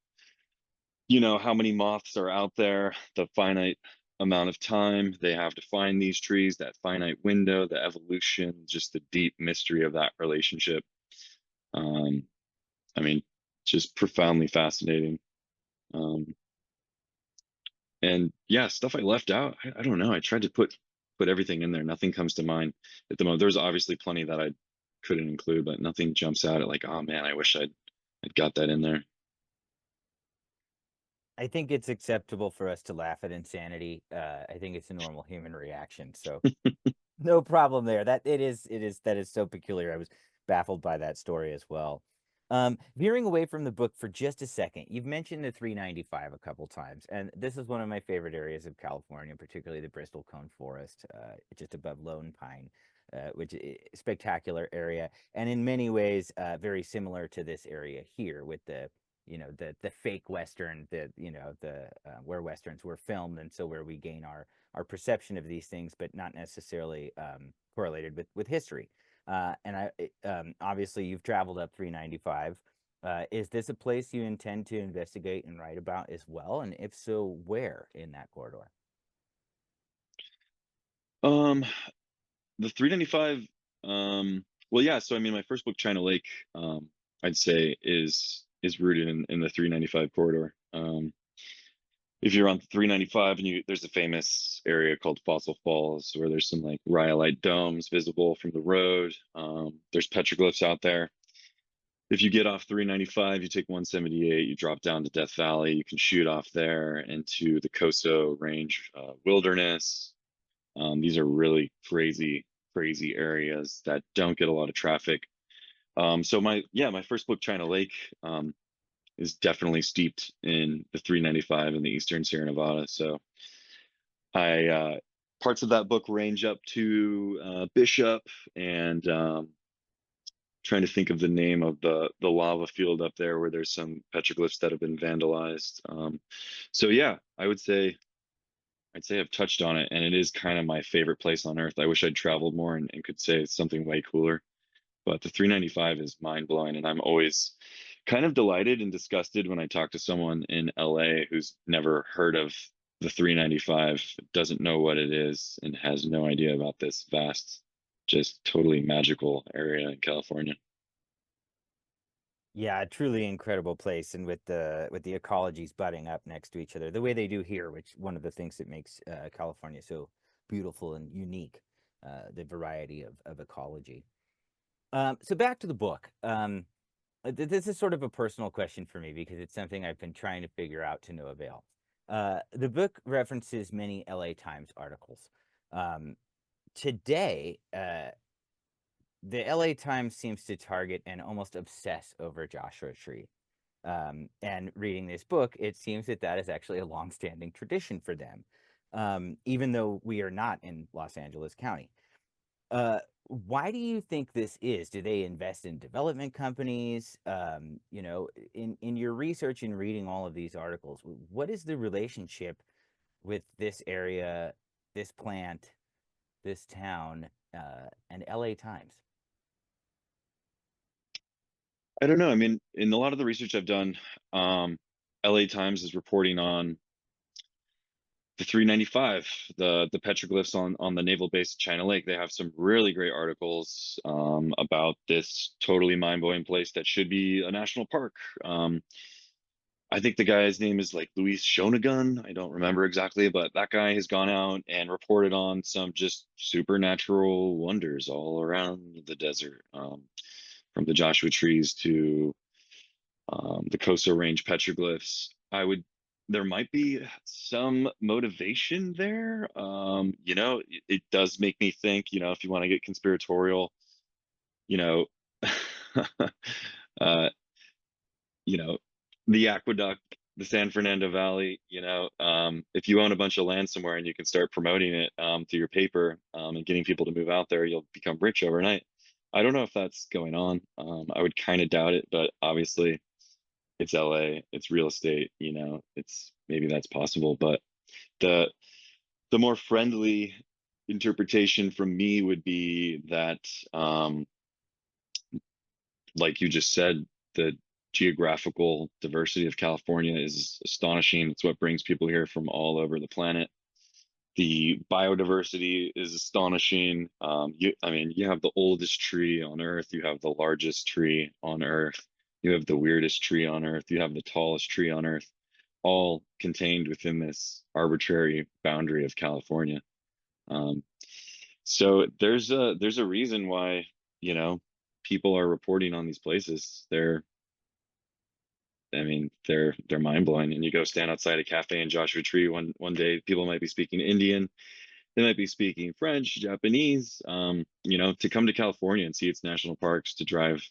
how many moths are out there, the finite amount of time they have to find these trees, that finite window, the evolution, just the deep mystery of that relationship. Um, I mean, just profoundly fascinating. Um, and yeah, stuff I left out. I don't know. I tried to put everything in there. Nothing comes to mind at the moment. There's obviously plenty that I couldn't include, but nothing jumps out at like, oh man, I wish I'd got that in there. I think it's acceptable for us to laugh at insanity. I think it's a normal human reaction. So no problem there. That is so peculiar. I was baffled by that story as well. Veering away from the book for just a second, you've mentioned the 395 a couple times, and this is one of my favorite areas of California, particularly the Bristol Cone Forest, just above Lone Pine, which is a spectacular area, and in many ways, very similar to this area here with the fake Western, the where Westerns were filmed, and so where we gain our perception of these things, but not necessarily correlated with history. And obviously you've traveled up 395. Is this a place you intend to investigate and write about as well? And if so, where in that corridor? Um, the 395, well, yeah, so I mean, my first book, China Lake, I'd say is rooted in the 395 corridor. If you're on 395 and there's a famous area called Fossil Falls where there's some like rhyolite domes visible from the road. There's petroglyphs out there. If you get off 395, you take 178, you drop down to Death Valley. You can shoot off there into the Coso Range wilderness. These are really crazy, crazy areas that don't get a lot of traffic. So my first book, China Lake, is definitely steeped in the 395 in the Eastern Sierra Nevada. So I parts of that book range up to Bishop and trying to think of the name of the lava field up there where there's some petroglyphs that have been vandalized. So yeah, I'd say I've touched on it, and it is kind of my favorite place on Earth. I wish I'd traveled more and could say it's something way cooler. But the 395 is mind blowing, and I'm always kind of delighted and disgusted when I talk to someone in LA who's never heard of the 395, doesn't know what it is, and has no idea about this vast, just totally magical area in California. Yeah, a truly incredible place, and with the ecologies butting up next to each other, the way they do here, which one of the things that makes California so beautiful and unique, the variety of ecology. So back to the book. This is sort of a personal question for me because it's something I've been trying to figure out to no avail. The book references many LA Times articles. Um, Today, the LA Times seems to target and almost obsess over Joshua Tree. And reading this book, it seems that that is actually a longstanding tradition for them, even though we are not in Los Angeles County. Why do you think this is? Do they invest in development companies? In your research and reading all of these articles, what is the relationship with this area, this plant, this town, and LA Times? I don't know. I mean, in a lot of the research I've done, LA Times is reporting on the 395, the petroglyphs on the naval base at China Lake. They have some really great articles about this totally mind-blowing place that should be a national park. I think the guy's name is like Luis Shonagun. I don't remember exactly, but that guy has gone out and reported on some just supernatural wonders all around the desert, from the Joshua trees to the Coastal Range petroglyphs. There might be some motivation there. It does make me think, if you want to get conspiratorial, you know, uh, you know, the aqueduct, the San Fernando Valley, if you own a bunch of land somewhere and you can start promoting it through your paper and getting people to move out there, you'll become rich overnight. I don't know if that's going on. I would kind of doubt it, but obviously it's LA, it's real estate, it's maybe that's possible. But the the more friendly interpretation from me would be that, like you just said, the geographical diversity of California is astonishing. It's what brings people here from all over the planet. The biodiversity is astonishing. I mean, you have the oldest tree on Earth, you have the largest tree on Earth, you have the weirdest tree on Earth, you have the tallest tree on Earth, all contained within this arbitrary boundary of California. Um, so there's a reason why, you know, people are reporting on these places. They're mind blowing. And you go stand outside a cafe in Joshua Tree one day, people might be speaking Indian, they might be speaking French, Japanese. To come to California and see its national parks, to drive,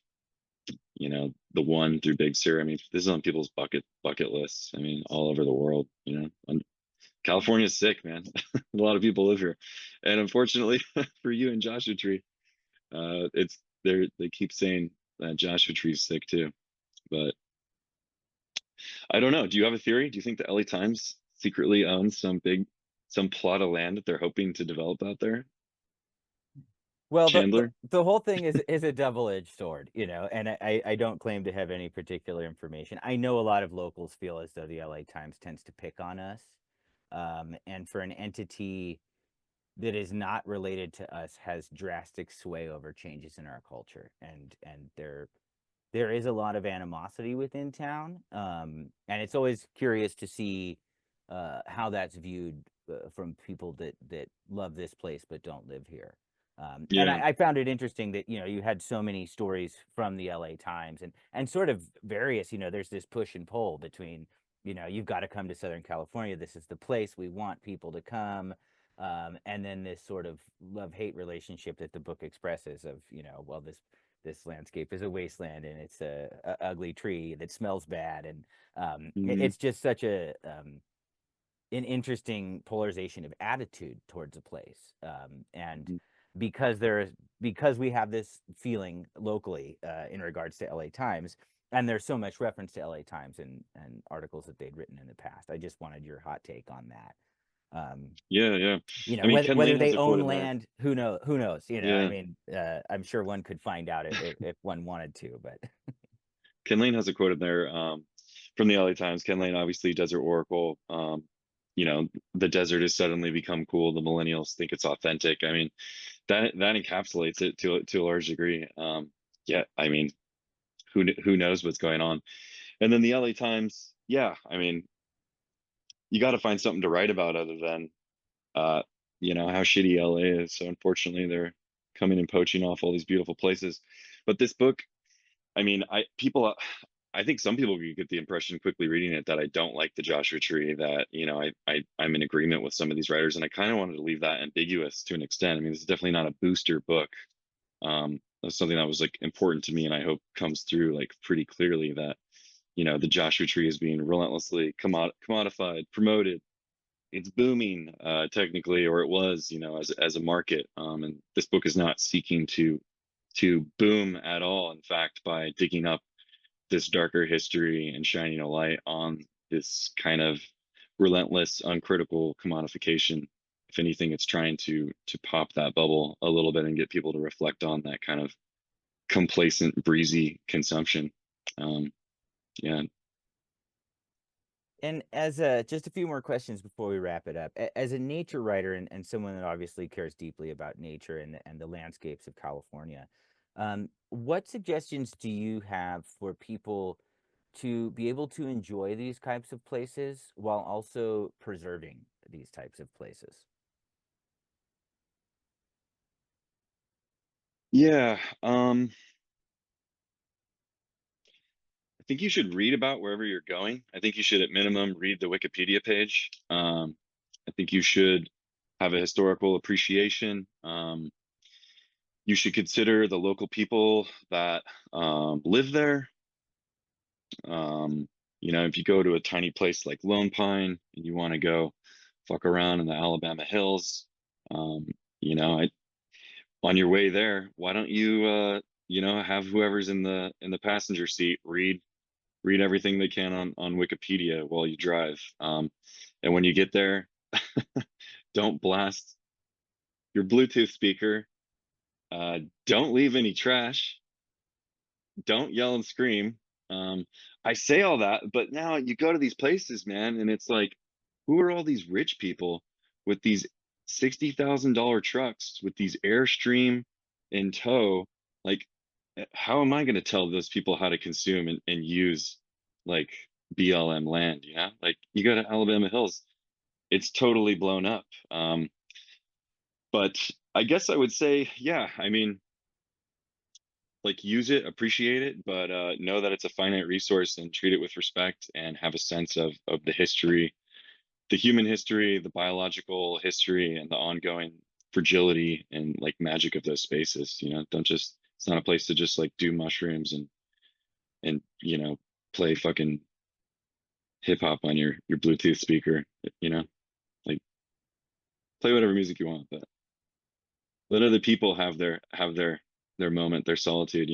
the one through Big Sur. I mean, this is on people's bucket lists. I mean, all over the world. And California's sick, man. A lot of people live here, and unfortunately for you and Joshua Tree, they keep saying that Joshua Tree's sick too. But I don't know. Do you have a theory? Do you think the LA Times secretly owns some plot of land that they're hoping to develop out there? Well, Chandler? the whole thing is a double-edged sword, you know, and I don't claim to have any particular information. I know a lot of locals feel as though the LA Times tends to pick on us, and for an entity that is not related to us has drastic sway over changes in our culture, and there is a lot of animosity within town, and it's always curious to see how that's viewed from people that love this place but don't live here. And Yeah. I found it interesting that you had so many stories from the LA Times and sort of various. There's this push and pull between you've got to come to Southern California. This is the place we want people to come. And then this sort of love hate relationship that the book expresses of well this landscape is a wasteland and it's a ugly tree that smells bad and Mhm. it's just such an interesting polarization of attitude towards a place and Mhm. because we have this feeling locally in regards to LA Times and there's so much reference to LA Times and articles that they'd written in the past. I just wanted your hot take on that. um, Yeah, yeah. I mean, whether Ken Lane has they a quote own in there. land, who knows, I Yeah. mean, I'm sure one could find out if one wanted to, but Ken Lane has a quote in there from the LA Times. Ken Lane, obviously desert oracle. The desert has suddenly become cool. The millennials think it's authentic. I mean, that encapsulates it to a large degree. Yeah, I mean, who knows what's going on? And then the LA Times, yeah, I mean, you got to find something to write about other than uh, how shitty LA is. So unfortunately, they're coming and poaching off all these beautiful places. But this book, I mean, I think some people could get the impression quickly reading it that I don't like the Joshua Tree. That I'm in agreement with some of these writers, and I kind of wanted to leave that ambiguous to an extent. I mean, this is definitely not a booster book. That's something that was like important to me, and I hope comes through like pretty clearly that the Joshua Tree is being relentlessly commodified, promoted. It's booming technically, or it was, as a market. And this book is not seeking to boom at all. In fact, by digging up this darker history and shining a light on this kind of relentless, uncritical commodification. If anything, it's trying to pop that bubble a little bit and get people to reflect on that kind of complacent, breezy consumption. Um, yeah, and as just a few more questions before we wrap it up. As a nature writer and someone that obviously cares deeply about nature and the landscapes of California, what suggestions do you have for people to be able to enjoy these types of places while also preserving these types of places? yeah. I think you should read about wherever you're going. I think you should, at minimum, read the Wikipedia page. I think you should have a historical appreciation. You should consider the local people that live there. Um, if you go to a tiny place like Lone Pine and you want to go fuck around in the Alabama hills, um, I, on your way there, why don't you, have whoever's in the passenger seat read everything they can on Wikipedia while you drive. And when you get there, don't blast your Bluetooth speaker. Don't leave any trash. Don't yell and scream. Um, I say all that, but now you go to these places, man, and it's like, who are all these rich people with these $60,000 trucks with these Airstream in tow? Like, how am I going to tell those people how to consume and use like BLM land? Like you go to Alabama Hills, it's totally blown up. But I guess I would say, yeah, I mean, like use it, appreciate it, but know that it's a finite resource and treat it with respect and have a sense of the history, the human history, the biological history, and the ongoing fragility and like magic of those spaces. Don't just it's not a place to just like do mushrooms and play fucking hip hop on your Bluetooth speaker. You know, like play whatever music you want, but let other people have their moment, their solitude.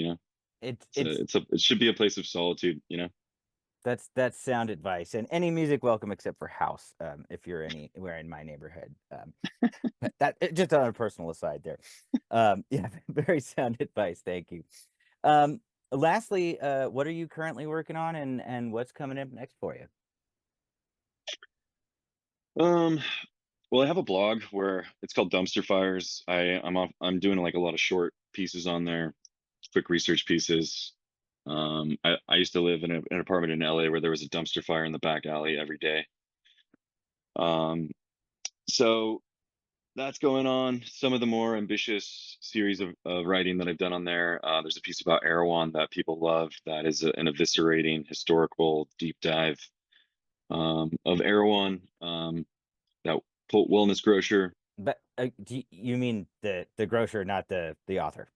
It's It should be a place of solitude. That's sound advice, and any music welcome except for house, if you're anywhere in my neighborhood. But just on a personal aside there. Yeah, very sound advice. Thank you. Um, lastly, what are you currently working on, and what's coming up next for you? Um, well, I have a blog where it's called Dumpster Fires. I'm doing like a lot of short pieces on there, quick research pieces. I used to live in an apartment in LA where there was a dumpster fire in the back alley every day. Um, so that's going on. Some of the more ambitious series of writing that I've done on there. There's a piece about Erewhon that people love. That is an eviscerating historical deep dive of Erewhon, that wellness grocer. But you mean the grocer, not the author?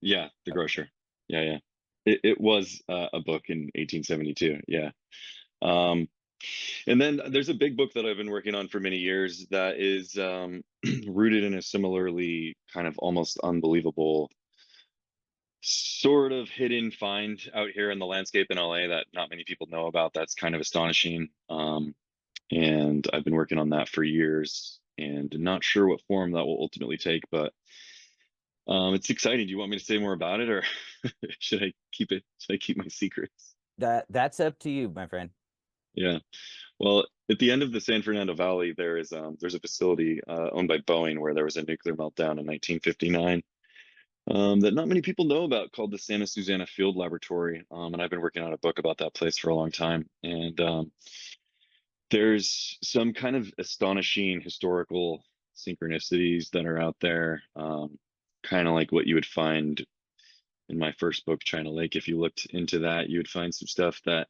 Yeah, the Okay. grocer. Yeah, yeah. It was a book in 1872. Yeah. Um, and then there's a big book that I've been working on for many years that is rooted in a similarly kind of almost unbelievable sort of hidden find out here in the landscape in LA that not many people know about. That's kind of astonishing. And I've been working on that for years and not sure what form that will ultimately take, but it's exciting. Do you want me to say more about it, or should I keep it? Should I keep my secrets? That's up to you, my friend. Yeah. Well, at the end of the San Fernando Valley, there's a facility owned by Boeing where there was a nuclear meltdown in 1959, that not many people know about, called the Santa Susana Field Laboratory. And I've been working on a book about that place for a long time. And there's some kind of astonishing historical synchronicities that are out there, kind of like what you would find in my first book, China Lake. If you looked into that, you would find some stuff that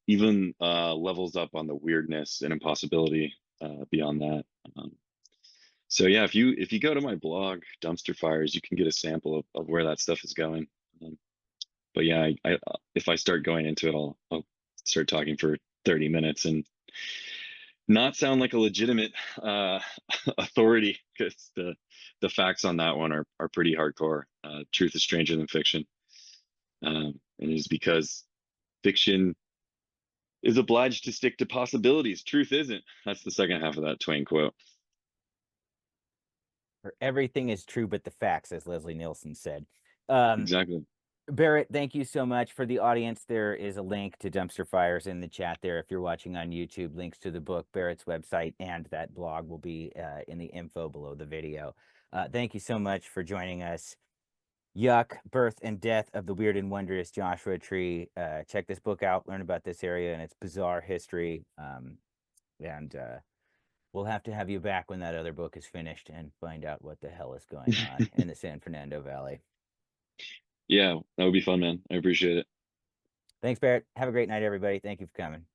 even levels up on the weirdness and impossibility beyond that. Um, so yeah, if you go to my blog, Dumpster Fires, you can get a sample of where that stuff is going. Um, but yeah, if I start going into it, I'll start talking for 30 minutes and not sound like a legitimate authority, because the facts on that one are pretty hardcore. Truth is stranger than fiction, and it is because fiction is obliged to stick to possibilities. Truth isn't. That's the second half of that Twain quote. For everything is true but the facts, as Leslie Nielsen said. Um, Exactly. Barrett, thank you so much. For the audience, there is a link to Dumpster Fires in the chat there. If you're watching on YouTube, links to the book, Barrett's website, and that blog will be in the info below the video. Thank you so much for joining us. Yuck, Birth and Death of the Weird and Wondrous Joshua Tree. Check this book out, learn about this area and its bizarre history. And we'll have to have you back when that other book is finished and find out what the hell is going on in the San Fernando Valley. Yeah, that would be fun, man. I appreciate it. Thanks, Barrett. Have a great night, everybody. Thank you for coming.